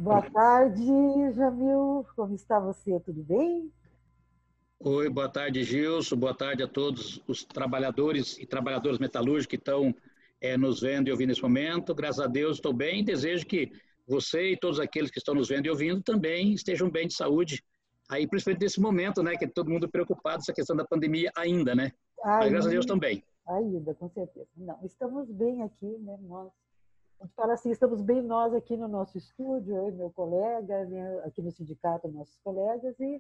Boa tarde, Jamil. Como está você? Tudo bem? Oi, boa tarde, Gilson. Boa tarde a todos os trabalhadores e trabalhadoras metalúrgicos que estão nos vendo e ouvindo nesse momento. Graças a Deus estou bem e desejo que você e todos aqueles que estão nos vendo e ouvindo também estejam bem de saúde. Aí, principalmente nesse momento, né, que todo mundo preocupado com essa questão da pandemia ainda, né? Mas graças a Deus também. Ainda, com certeza. Não, estamos bem aqui, né? A gente fala assim, estamos bem nós aqui no nosso estúdio, eu e meu colega, né, aqui no sindicato, nossos colegas, e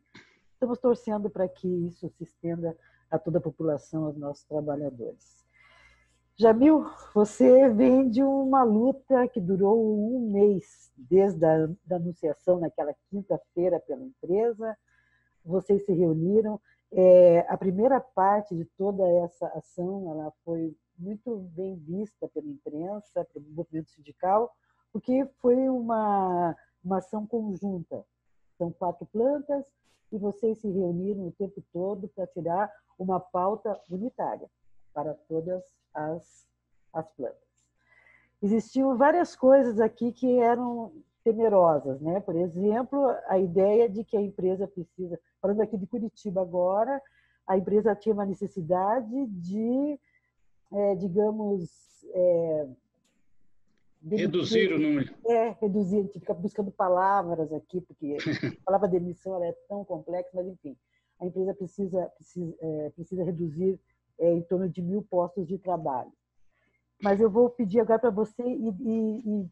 estamos torcendo para que isso se estenda a toda a população, aos nossos trabalhadores. Jamil, você vem de uma luta que durou um mês, desde a da anunciação naquela quinta-feira pela empresa. Vocês se reuniram. A primeira parte de toda essa ação ela foi muito bem vista pela imprensa, pelo movimento sindical, porque foi uma ação conjunta. São 4 plantas e vocês se reuniram o tempo todo para tirar uma pauta unitária para todas as plantas. Existiam várias coisas aqui que eram temerosas, né? Por exemplo, a ideia de que a empresa precisa, falando aqui de Curitiba agora, a empresa tinha uma necessidade de, digamos, reduzir o número. Reduzir, a gente fica buscando palavras aqui, porque a palavra demissão ela é tão complexa, mas enfim, a empresa precisa reduzir em torno de 1.000 postos de trabalho. Mas eu vou pedir agora para você ir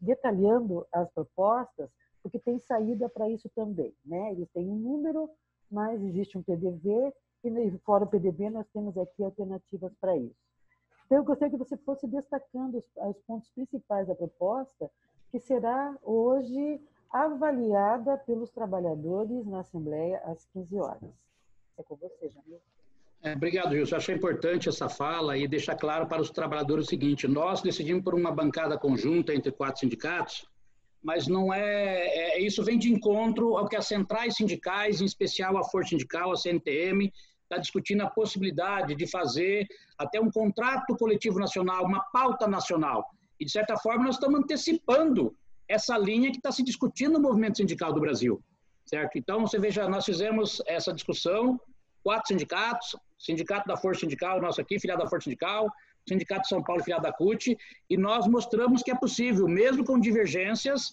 detalhando as propostas, porque tem saída para isso também, né? Eles têm um número, mas existe um PDV, e fora o PDV nós temos aqui alternativas para isso. Então, eu gostaria que você fosse destacando os pontos principais da proposta, que será hoje avaliada pelos trabalhadores na Assembleia às 15 horas. É com você, Jamil. Obrigado, Gilson. Achei importante essa fala e deixar claro para os trabalhadores o seguinte: nós decidimos por uma bancada conjunta entre 4 sindicatos, mas não isso vem de encontro ao que as centrais sindicais, em especial a Força Sindical, a CNTM, está discutindo a possibilidade de fazer até um contrato coletivo nacional, uma pauta nacional. E, de certa forma, nós estamos antecipando essa linha que está se discutindo no movimento sindical do Brasil, certo? Então, você veja, nós fizemos essa discussão, 4 sindicatos, Sindicato da Força Sindical, nosso aqui, filiado da Força Sindical, Sindicato de São Paulo, filiado da CUT, e nós mostramos que é possível, mesmo com divergências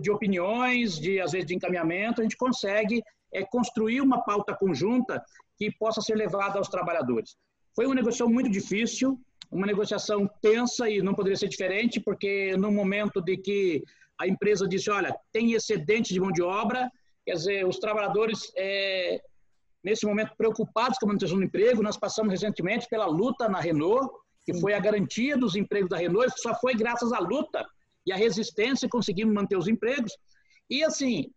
de opiniões, às vezes de encaminhamento, a gente consegue construir uma pauta conjunta que possa ser levada aos trabalhadores. Foi uma negociação muito difícil, uma negociação tensa e não poderia ser diferente, porque no momento de que a empresa disse, olha, tem excedente de mão de obra, quer dizer, os trabalhadores nesse momento preocupados com a manutenção do emprego. Nós passamos recentemente pela luta na Renault, que foi a garantia dos empregos da Renault, só foi graças à luta e à resistência que conseguimos manter os empregos. E assim,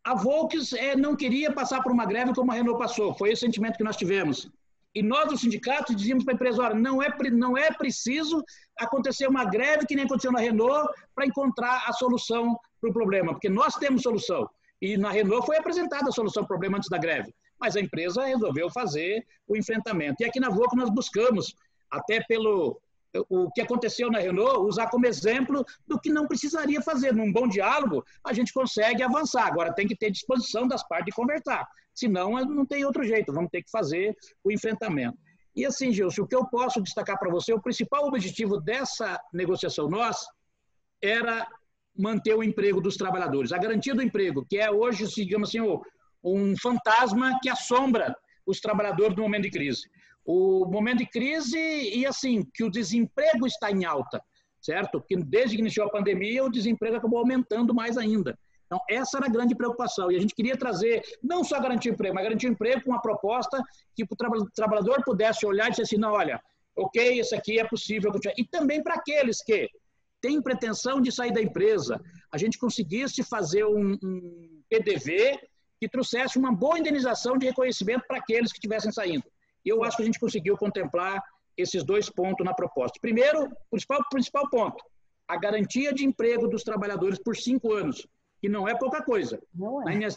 a Volks não queria passar por uma greve como a Renault passou, foi esse sentimento que nós tivemos. E nós, os sindicatos, dizíamos para a empresa, olha, não é preciso acontecer uma greve que nem aconteceu na Renault para encontrar a solução para o problema, porque nós temos solução. E na Renault foi apresentada a solução para o problema antes da greve, mas a empresa resolveu fazer o enfrentamento. E aqui na Volks nós buscamos, até pelo o que aconteceu na Renault, usar como exemplo do que não precisaria fazer. Num bom diálogo, a gente consegue avançar. Agora tem que ter disposição das partes de conversar. Senão, não tem outro jeito. Vamos ter que fazer o enfrentamento. E assim, Gilson, o que eu posso destacar para você, o principal objetivo dessa negociação nossa era manter o emprego dos trabalhadores. A garantia do emprego, que é hoje, digamos assim, um fantasma que assombra os trabalhadores no momento de crise. O momento de crise e assim, que o desemprego está em alta, certo? Porque desde que iniciou a pandemia, o desemprego acabou aumentando mais ainda. Então, essa era a grande preocupação. E a gente queria trazer, não só garantir o emprego, mas garantir o emprego com uma proposta que o trabalhador pudesse olhar e dizer assim, não, olha, ok, isso aqui é possível. E também para aqueles que têm pretensão de sair da empresa, a gente conseguisse fazer um PDV que trouxesse uma boa indenização de reconhecimento para aqueles que estivessem saindo. E eu acho que a gente conseguiu contemplar esses 2 pontos na proposta. Primeiro, o principal ponto, a garantia de emprego dos trabalhadores por 5 anos, que não é pouca coisa. Não é. Na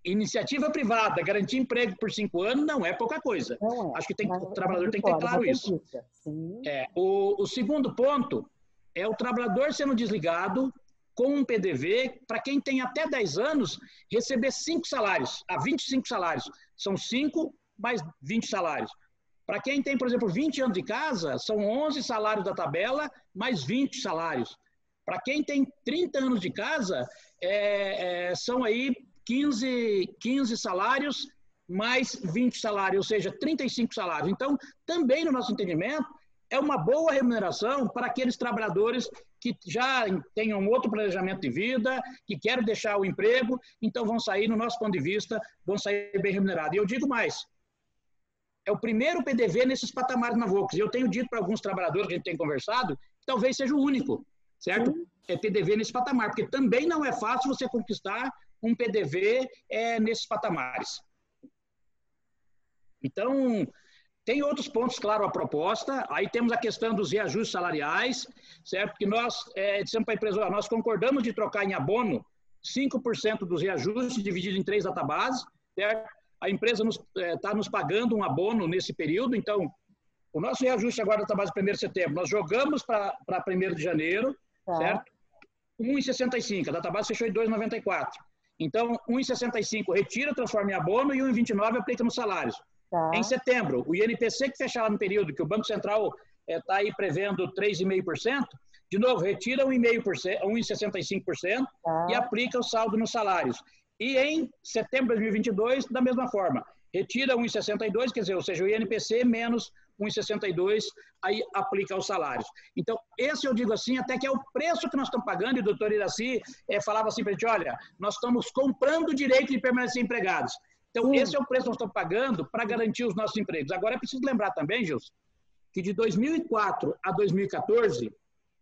iniciativa privada, garantir emprego por 5 anos não é pouca coisa. Não é. Acho que o trabalhador tem que ter claro isso. Sim. O segundo ponto é o trabalhador sendo desligado com um PDV, para quem tem até 10 anos, receber 5 salários, a 25 salários. São 5 mais 20 salários. Para quem tem, por exemplo, 20 anos de casa, são 11 salários da tabela, mais 20 salários. Para quem tem 30 anos de casa, são aí 15 salários, mais 20 salários, ou seja, 35 salários. Então, também no nosso entendimento, é uma boa remuneração para aqueles trabalhadores que já tenham outro planejamento de vida, que querem deixar o emprego, então vão sair, no nosso ponto de vista, vão sair bem remunerados. E eu digo mais, é o primeiro PDV nesses patamares na Volks. E eu tenho dito para alguns trabalhadores que a gente tem conversado, que talvez seja o único, certo? É PDV nesse patamar, porque também não é fácil você conquistar um PDV nesses patamares. Então, tem outros pontos, claro, a proposta. Aí temos a questão dos reajustes salariais, certo? Que nós dissemos para a empresa, nós concordamos de trocar em abono 5% dos reajustes, dividido em 3 databases, certo? A empresa está nos pagando um abono nesse período, então, o nosso reajuste agora da base 1º de setembro, nós jogamos para 1º de janeiro, certo? 1,65, a database fechou em 2,94. Então, 1,65 retira, transforma em abono e 1,29 aplica nos salários. Em setembro, o INPC que fechar lá no período que o Banco Central está aí prevendo 3,5%, de novo, retira 1,65% e aplica o saldo nos salários. E em setembro de 2022, da mesma forma, retira 1,62, quer dizer, ou seja, o INPC menos 1,62, aí aplica aos salários. Então, esse eu digo assim, até que é o preço que nós estamos pagando, e o doutor Iracy falava assim para a gente, olha, nós estamos comprando o direito de permanecer empregados. Então, esse é o preço que nós estamos pagando para garantir os nossos empregos. Agora, é preciso lembrar também, Gilson, que de 2004 a 2014,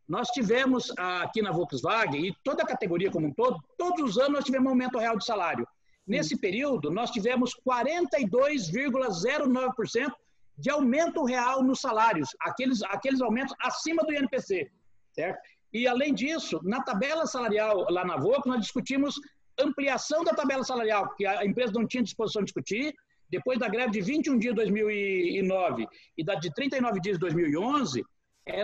nós tivemos aqui na Volkswagen, e toda a categoria como um todo, todos os anos nós tivemos um aumento real de salário. Nesse período, nós tivemos 42,09% de aumento real nos salários, aqueles aumentos acima do INPC, certo? E, além disso, na tabela salarial lá na Volkswagen, nós discutimos ampliação da tabela salarial, porque a empresa não tinha disposição de discutir. Depois da greve de 21 dias de 2009 e da de 39 dias de 2011,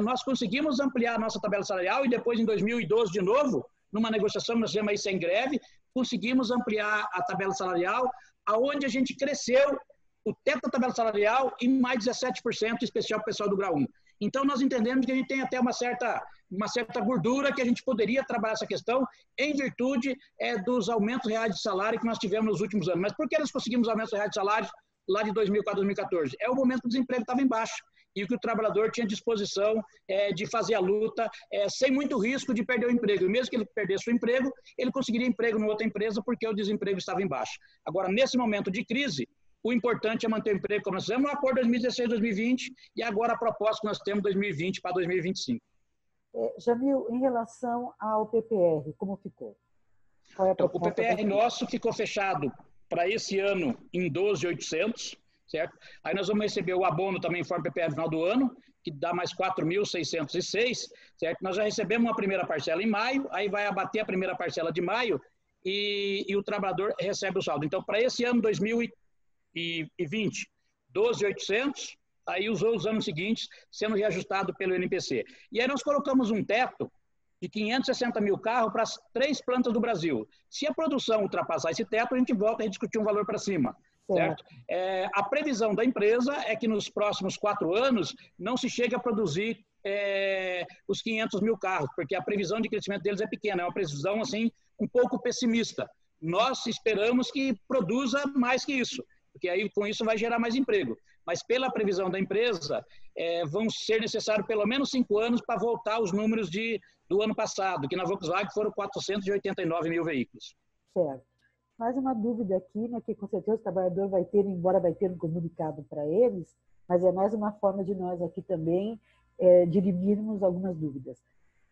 nós conseguimos ampliar a nossa tabela salarial e depois, em 2012, de novo, numa negociação, nós fizemos aí sem greve, conseguimos ampliar a tabela salarial, aonde a gente cresceu o teto da tabela salarial em mais 17%, especial para o pessoal do grau 1. Então, nós entendemos que a gente tem até uma certa gordura que a gente poderia trabalhar essa questão em virtude dos aumentos reais de salário que nós tivemos nos últimos anos. Mas por que nós conseguimos aumentos reais de salário lá de 2004 a 2014? É o momento que o desemprego estava em baixa e que o trabalhador tinha disposição de fazer a luta sem muito risco de perder o emprego. E mesmo que ele perdesse o emprego, ele conseguiria emprego em outra empresa porque o desemprego estava em baixa. Agora, nesse momento de crise, o importante é manter o emprego, como nós fizemos no acordo 2016-2020 e agora a proposta que nós temos 2020 para 2025. Jamil, em relação ao PPR, como ficou? Então, o PPR nosso ficou fechado para esse ano em 12.800, certo? Aí nós vamos receber o abono também em forma PPR no final do ano, que dá mais 4.606, certo? Nós já recebemos uma primeira parcela em maio, aí vai abater a primeira parcela de maio e o trabalhador recebe o saldo. Então, para esse ano 2020, 12.800, aí os outros anos seguintes sendo reajustado pelo INPC. E aí nós colocamos um teto de 560 mil carros para as 3 plantas do Brasil. Se a produção ultrapassar esse teto, a gente volta a discutir um valor para cima. Certo? A previsão da empresa é que nos próximos 4 anos não se chegue a produzir os 500 mil carros, porque a previsão de crescimento deles é pequena, é uma previsão assim, um pouco pessimista. Nós esperamos que produza mais que isso, porque aí com isso vai gerar mais emprego. Mas pela previsão da empresa, vão ser necessários pelo menos 5 anos para voltar aos números do ano passado, que na Volkswagen foram 489 mil veículos. Certo. Mais uma dúvida aqui, né, que com certeza o trabalhador vai ter, embora vai ter um comunicado para eles, mas é mais uma forma de nós aqui também dirimirmos algumas dúvidas.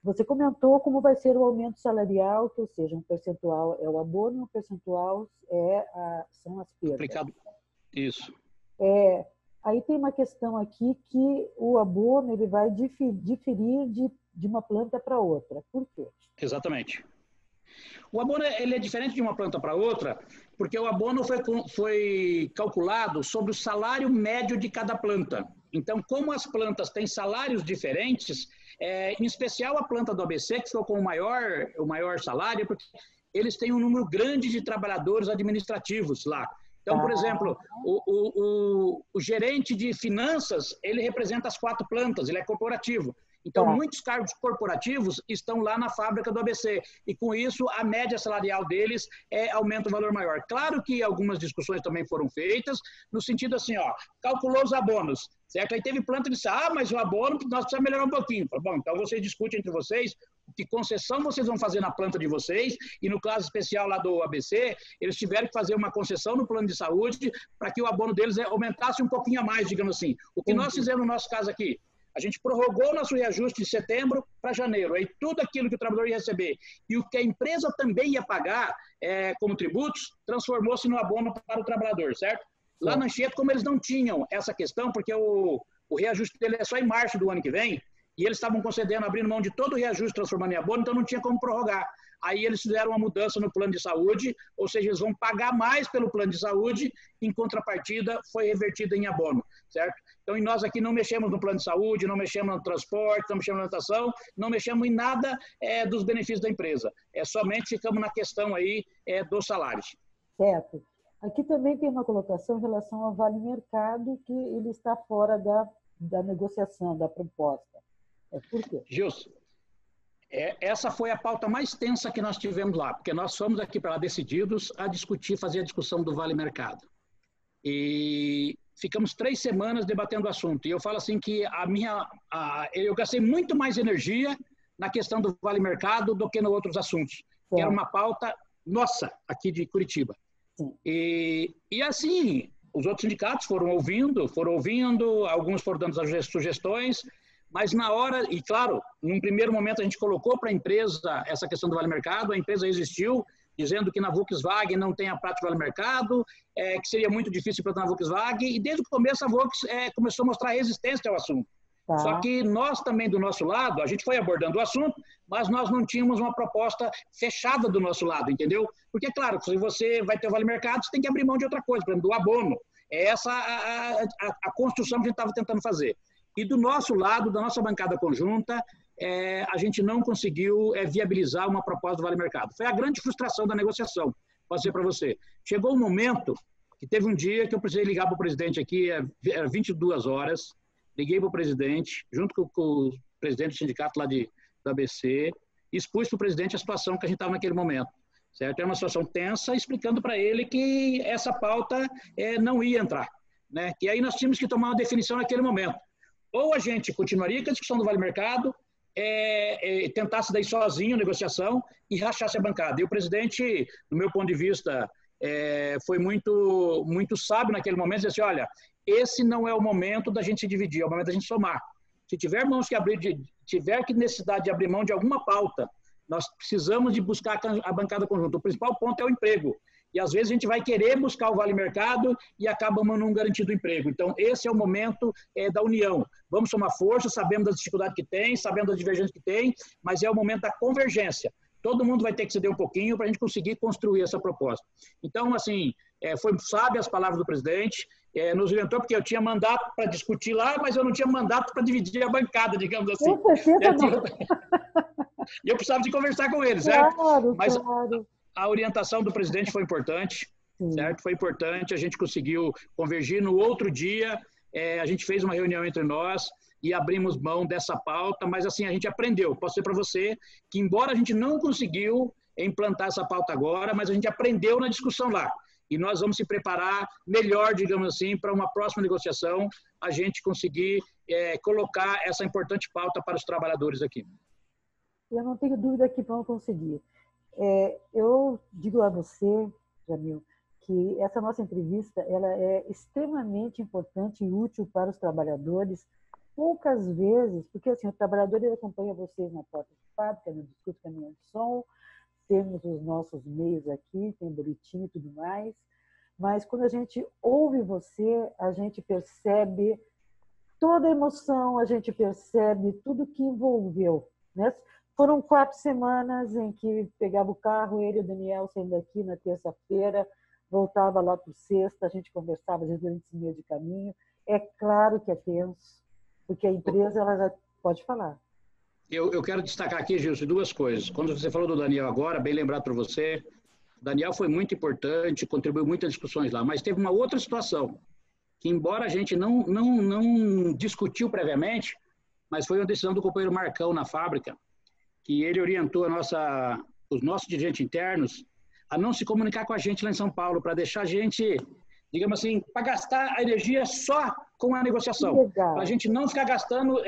Você comentou como vai ser o aumento salarial, que, ou seja, um percentual é o abono, um percentual são as perdas. Aplicado. Isso. Aí tem uma questão aqui que o abono ele vai diferir de uma planta para outra. Por quê? Exatamente. O abono ele é diferente de uma planta para outra, porque o abono foi calculado sobre o salário médio de cada planta. Então, como as plantas têm salários diferentes, em especial a planta do ABC, que ficou com o maior salário, porque eles têm um número grande de trabalhadores administrativos lá. Então, por exemplo, o gerente de finanças, ele representa as 4 plantas, ele é corporativo. Então, muitos cargos corporativos estão lá na fábrica do ABC. E, com isso, a média salarial deles aumenta o valor maior. Claro que algumas discussões também foram feitas, no sentido assim, calculou os abonos, certo? Aí teve planta que disse, mas o abono nós precisamos melhorar um pouquinho. Bom, então vocês discutem entre vocês que concessão vocês vão fazer na planta de vocês, e no caso especial lá do ABC, eles tiveram que fazer uma concessão no plano de saúde para que o abono deles aumentasse um pouquinho a mais, digamos assim. O que nós fizemos no nosso caso aqui? A gente prorrogou nosso reajuste de setembro para janeiro. Aí tudo aquilo que o trabalhador ia receber e o que a empresa também ia pagar como tributos, transformou-se no abono para o trabalhador, certo? Lá na Anchieta, como eles não tinham essa questão, porque o reajuste dele é só em março do ano que vem, e eles estavam concedendo, abrindo mão de todo o reajuste, transformando em abono, então não tinha como prorrogar. Aí eles fizeram uma mudança no plano de saúde, ou seja, eles vão pagar mais pelo plano de saúde, em contrapartida foi revertido em abono, certo? Então, nós aqui não mexemos no plano de saúde, não mexemos no transporte, não mexemos na natação, não mexemos em nada dos benefícios da empresa. Somente ficamos na questão aí dos salários. Certo. Aqui também tem uma colocação em relação ao Vale Mercado, que ele está fora da negociação, da proposta. Por quê? Gilson, essa foi a pauta mais tensa que nós tivemos lá, porque nós fomos aqui para lá decididos a discutir, fazer a discussão do Vale Mercado. E ficamos 3 semanas debatendo o assunto. E eu falo assim que eu gastei muito mais energia na questão do Vale Mercado do que nos outros assuntos. Que era uma pauta nossa, aqui de Curitiba. E assim, os outros sindicatos foram ouvindo, alguns foram dando sugestões, mas na hora, e claro, num primeiro momento a gente colocou para a empresa essa questão do Vale Mercado, a empresa resistiu, dizendo que na Volkswagen não tem a prática do Vale Mercado, que seria muito difícil implantar na Volkswagen, e desde o começo a Volkswagen começou a mostrar resistência ao assunto. Só que nós também, do nosso lado, a gente foi abordando o assunto, mas nós não tínhamos uma proposta fechada do nosso lado, entendeu? Porque, claro, se você vai ter o Vale Mercado, você tem que abrir mão de outra coisa, por exemplo, do abono. É essa a construção que a gente estava tentando fazer. E do nosso lado, da nossa bancada conjunta, a gente não conseguiu viabilizar uma proposta do Vale Mercado. Foi a grande frustração da negociação, posso dizer para você. Chegou um momento que teve um dia que eu precisei ligar para o presidente aqui, era 22 horas, liguei para o presidente, junto com o presidente do sindicato lá do ABC, e expus para o presidente a situação que a gente estava naquele momento. Certo? Era uma situação tensa, explicando para ele que essa pauta não ia entrar. Né? Que aí nós tínhamos que tomar uma definição naquele momento. Ou a gente continuaria com a discussão do Vale Mercado, tentasse daí sozinho a negociação e rachasse a bancada. E o presidente, do meu ponto de vista, foi muito, muito sábio naquele momento, disse assim, olha, esse não é o momento da gente se dividir, é o momento da gente somar. Se tiver tiver que necessidade de abrir mão de alguma pauta, nós precisamos de buscar a bancada conjunta. O principal ponto é o emprego. E, às vezes, a gente vai querer buscar o Vale Mercado e acaba não garantindo o emprego. Então, esse é o momento da união. Vamos somar força, sabemos das dificuldades que tem, sabemos das divergências que tem, mas é o momento da convergência. Todo mundo vai ter que ceder um pouquinho para a gente conseguir construir essa proposta. Então, assim, foi sábio as palavras do presidente, nos orientou, porque eu tinha mandato para discutir lá, mas eu não tinha mandato para dividir a bancada, digamos assim. E eu precisava de conversar com ele, certo? Claro, mas claro. A orientação do presidente foi importante, certo? Foi importante, a gente conseguiu convergir. No outro dia, a gente fez uma reunião entre nós e abrimos mão dessa pauta, mas assim, a gente aprendeu. Posso dizer para você que, embora a gente não conseguiu implantar essa pauta agora, mas a gente aprendeu na discussão lá. E nós vamos se preparar melhor, digamos assim, para uma próxima negociação, a gente conseguir colocar essa importante pauta para os trabalhadores aqui. Eu não tenho dúvida que vão conseguir. Eu digo a você, Jamil, que essa nossa entrevista ela é extremamente importante e útil para os trabalhadores. Poucas vezes, porque assim, o trabalhador ele acompanha vocês na porta de fábrica, no Discute Caminhão de Som, temos os nossos meios aqui, tem boletim e tudo mais, mas quando a gente ouve você, a gente percebe toda a emoção, a gente percebe tudo que envolveu, né? Foram 4 semanas em que pegava o carro, ele e o Daniel saindo daqui na terça-feira, voltava lá para o sexta, a gente conversava às vezes durante esse meio de caminho. É claro que é tenso, porque a empresa ela já pode falar. Eu quero destacar aqui, Gilson, duas coisas. Quando você falou do Daniel agora, bem lembrado para você, o Daniel foi muito importante, contribuiu muitas discussões lá, mas teve uma outra situação, que embora a gente não discutiu previamente, mas foi uma decisão do companheiro Marcão na fábrica, que ele orientou os nossos dirigentes internos a não se comunicar com a gente lá em São Paulo, para deixar a gente, digamos assim, para gastar a energia só com a negociação. Para a gente não ficar gastando,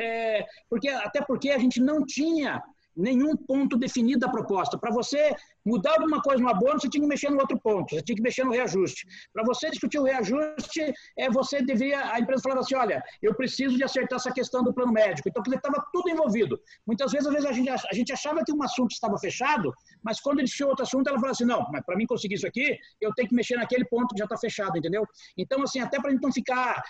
até porque a gente não tinha nenhum ponto definido da proposta. Para você mudar alguma coisa no abono, você tinha que mexer no outro ponto, você tinha que mexer no reajuste. Para você discutir o reajuste, a empresa falava assim, olha, eu preciso de acertar essa questão do plano médico. Então, estava tudo envolvido. Muitas vezes, a gente achava que um assunto estava fechado, mas quando ele tinha outro assunto, ela falava assim, não, mas para mim conseguir isso aqui, eu tenho que mexer naquele ponto que já está fechado, entendeu? Então, assim, até para a gente não ficar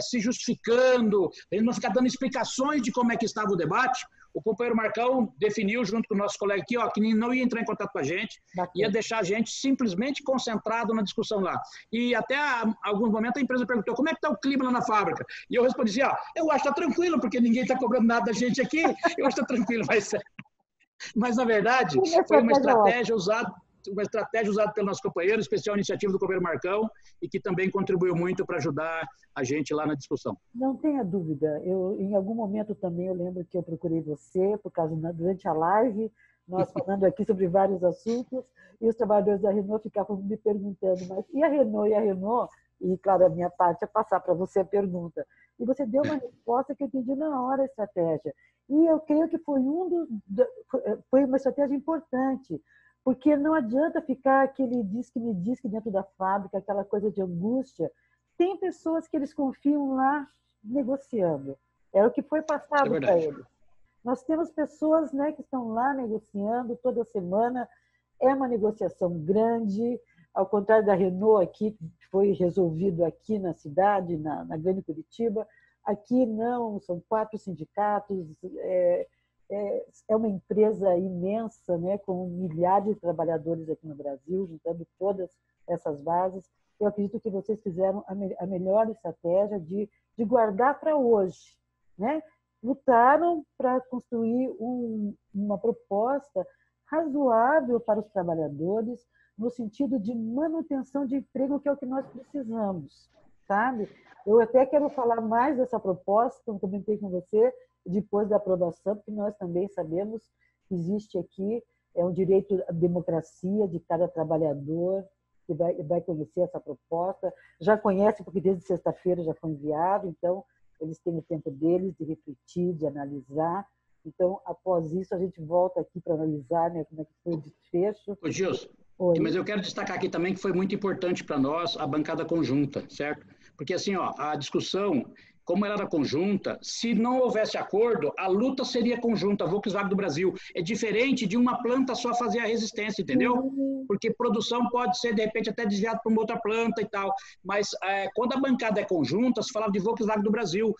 se justificando, a gente não ficar dando explicações de como é que estava o debate, o companheiro Marcão definiu junto com o nosso colega aqui, ó, que não ia entrar em contato com a gente, ia deixar a gente simplesmente concentrado na discussão lá. E até alguns momentos a empresa perguntou, como é que está o clima lá na fábrica? E eu respondi assim, eu acho que está tranquilo, porque ninguém está cobrando nada da gente aqui, eu acho que está tranquilo, mas na verdade foi uma estratégia usada pelo nosso companheiro, especial iniciativa do companheiro Marcão, e que também contribuiu muito para ajudar a gente lá na discussão. Não tenha dúvida. Em algum momento também eu lembro que eu procurei você, durante a live, nós falando aqui sobre vários assuntos, e os trabalhadores da Renault ficavam me perguntando, mas e a Renault? E a Renault? E, claro, a minha parte é passar para você a pergunta. E você deu uma resposta que eu entendi na hora a estratégia. E eu creio que foi uma estratégia importante, porque não adianta ficar aquele diz-que-me diz-que dentro da fábrica, aquela coisa de angústia. Tem pessoas que eles confiam lá negociando. É o que foi passado para eles. Nós temos pessoas, né, que estão lá negociando toda semana. É uma negociação grande, ao contrário da Renault aqui, que foi resolvido aqui na cidade, na Grande Curitiba. Aqui não, são 4 sindicatos, é uma empresa imensa, né, com milhares de trabalhadores aqui no Brasil, juntando todas essas bases. Eu acredito que vocês fizeram a melhor estratégia de guardar para hoje, né? Lutaram para construir uma proposta razoável para os trabalhadores, no sentido de manutenção de emprego, que é o que nós precisamos, sabe? Eu até quero falar mais dessa proposta, como comentei com você, depois da aprovação, porque nós também sabemos que existe aqui um direito à democracia de cada trabalhador, que vai conhecer essa proposta, já conhece, porque desde sexta-feira já foi enviado, então eles têm o tempo deles de refletir, de analisar. Então, após isso, a gente volta aqui para analisar, né, como é que foi o desfecho. Ô, Gilson, mas eu quero destacar aqui também que foi muito importante para nós a bancada conjunta, certo? Porque assim, a discussão, como ela era conjunta, se não houvesse acordo, a luta seria conjunta, a Volkswagen do Brasil. É diferente de uma planta só fazer a resistência, entendeu? Porque produção pode ser, de repente, até desviada para uma outra planta e tal. Mas quando a bancada é conjunta, se falava de Volkswagen do Brasil.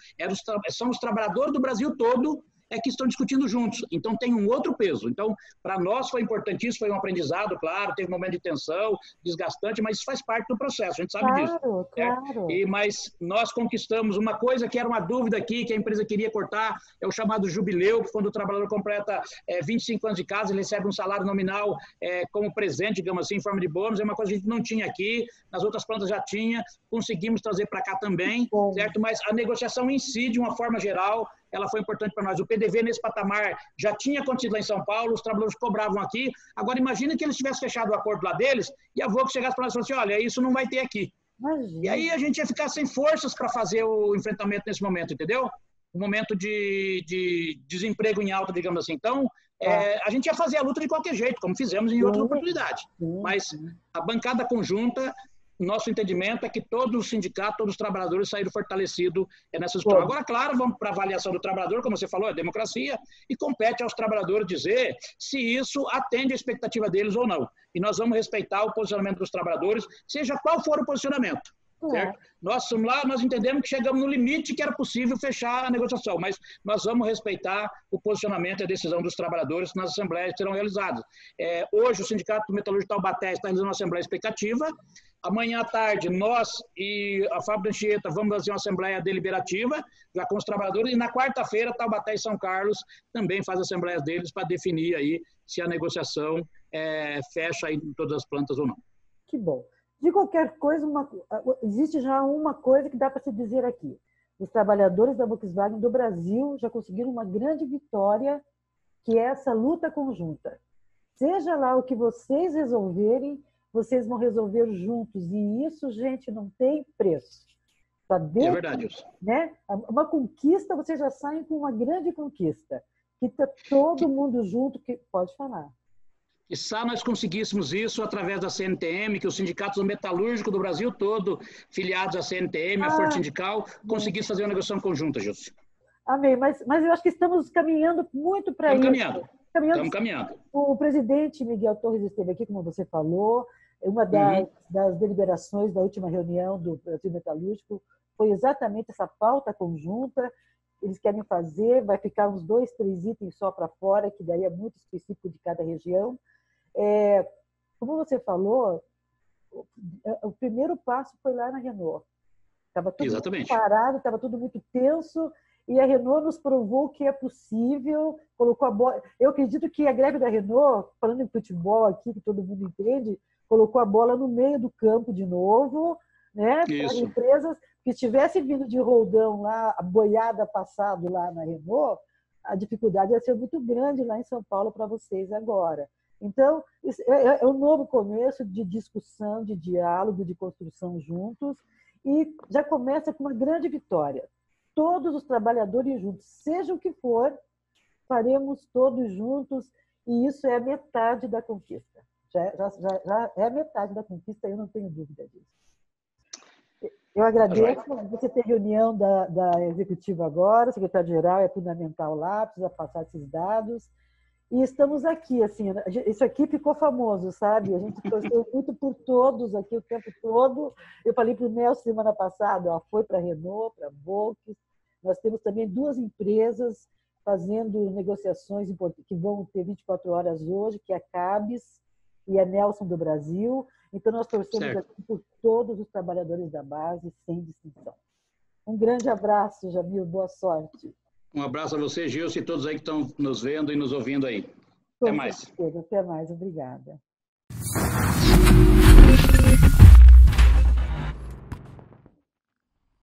São os trabalhadores do Brasil todo que estão discutindo juntos. Então, tem um outro peso. Então, para nós foi importantíssimo, foi um aprendizado, claro, teve um momento de tensão, desgastante, mas isso faz parte do processo, a gente sabe disso. Claro. Mas nós conquistamos uma coisa que era uma dúvida aqui, que a empresa queria cortar, é o chamado jubileu, que quando o trabalhador completa 25 anos de casa, ele recebe um salário nominal como presente, digamos assim, em forma de bônus, é uma coisa que a gente não tinha aqui, nas outras plantas já tinha, conseguimos trazer para cá também, certo? Mas a negociação em si, de uma forma geral, ela foi importante para nós. O PDV nesse patamar já tinha acontecido lá em São Paulo, os trabalhadores cobravam aqui. Agora, imagina que eles tivessem fechado o acordo lá deles e a Volkswagen chegasse para nós e falasse, olha, isso não vai ter aqui. Imagina. E aí a gente ia ficar sem forças para fazer o enfrentamento nesse momento, entendeu? Um momento de desemprego em alta, digamos assim. Então, a gente ia fazer a luta de qualquer jeito, como fizemos em outras oportunidades. Mas a bancada conjunta, nosso entendimento é que todos os sindicatos, todos os trabalhadores saíram fortalecidos nessa discussão. Agora, claro, vamos para a avaliação do trabalhador, como você falou, é democracia, e compete aos trabalhadores dizer se isso atende à expectativa deles ou não. E nós vamos respeitar o posicionamento dos trabalhadores, seja qual for o posicionamento. certo? Nós estamos lá, nós entendemos que chegamos no limite que era possível fechar a negociação, mas nós vamos respeitar o posicionamento e a decisão dos trabalhadores nas assembleias que serão realizadas. Hoje, o Sindicato Metalúrgico de Taubaté está realizando uma assembleia explicativa. Amanhã à tarde, nós e a Fábrica de Anchieta vamos fazer uma assembleia deliberativa, já com os trabalhadores, e na quarta-feira, Taubaté e São Carlos também fazem assembleias deles para definir aí se a negociação fecha aí em todas as plantas ou não. Que bom. De qualquer coisa, existe já uma coisa que dá para se dizer aqui. Os trabalhadores da Volkswagen do Brasil já conseguiram uma grande vitória, que é essa luta conjunta. Seja lá o que vocês resolverem, vocês vão resolver juntos. E isso, gente, não tem preço. Tá dentro, é verdade isso. Né? Uma conquista, vocês já saem com uma grande conquista. Que está todo mundo junto, que pode falar. E só nós conseguíssemos isso através da CNTM, que os sindicatos metalúrgicos do Brasil todo, filiados à CNTM, à Força Sindical, conseguissem fazer uma negociação conjunta, Gilson. Amém, mas eu acho que estamos caminhando muito para isso. Estamos caminhando. O presidente Miguel Torres esteve aqui, como você falou, uma das deliberações da última reunião do Brasil Metalúrgico foi exatamente essa pauta conjunta. Eles querem fazer, vai ficar uns 2, 3 itens só para fora, que daí é muito específico de cada região. Como você falou, o primeiro passo foi lá na Renault. Estava tudo muito parado, estava tudo muito tenso, e a Renault nos provou que é possível, colocou a bola. Eu acredito que a greve da Renault, falando em futebol aqui, que todo mundo entende, colocou a bola no meio do campo de novo, né? As empresas que estivessem vindo de roldão lá, a boiada passado lá na Renault, a dificuldade ia ser muito grande lá em São Paulo para vocês agora. Então, é um novo começo de discussão, de diálogo, de construção juntos, e já começa com uma grande vitória. Todos os trabalhadores juntos, seja o que for, faremos todos juntos, e isso é a metade da conquista. Já é a metade da conquista, eu não tenho dúvida disso. Eu agradeço. Você tem reunião da executiva agora, o secretário-geral é fundamental lá, precisa passar esses dados. E estamos aqui, assim, isso aqui ficou famoso, sabe? A gente torceu muito por todos aqui o tempo todo. Eu falei para o Nelson semana passada, ó, foi para a Renault, para a Volkswagen. Nós temos também 2 empresas fazendo negociações que vão ter 24 horas hoje, que é a Cabes e a Nelson do Brasil. Então, nós torcemos aqui por todos os trabalhadores da base, sem distinção. Um grande abraço, Jamil, boa sorte. Um abraço a você, Gilson, e todos aí que estão nos vendo e nos ouvindo aí. Até mais. Até mais, obrigada.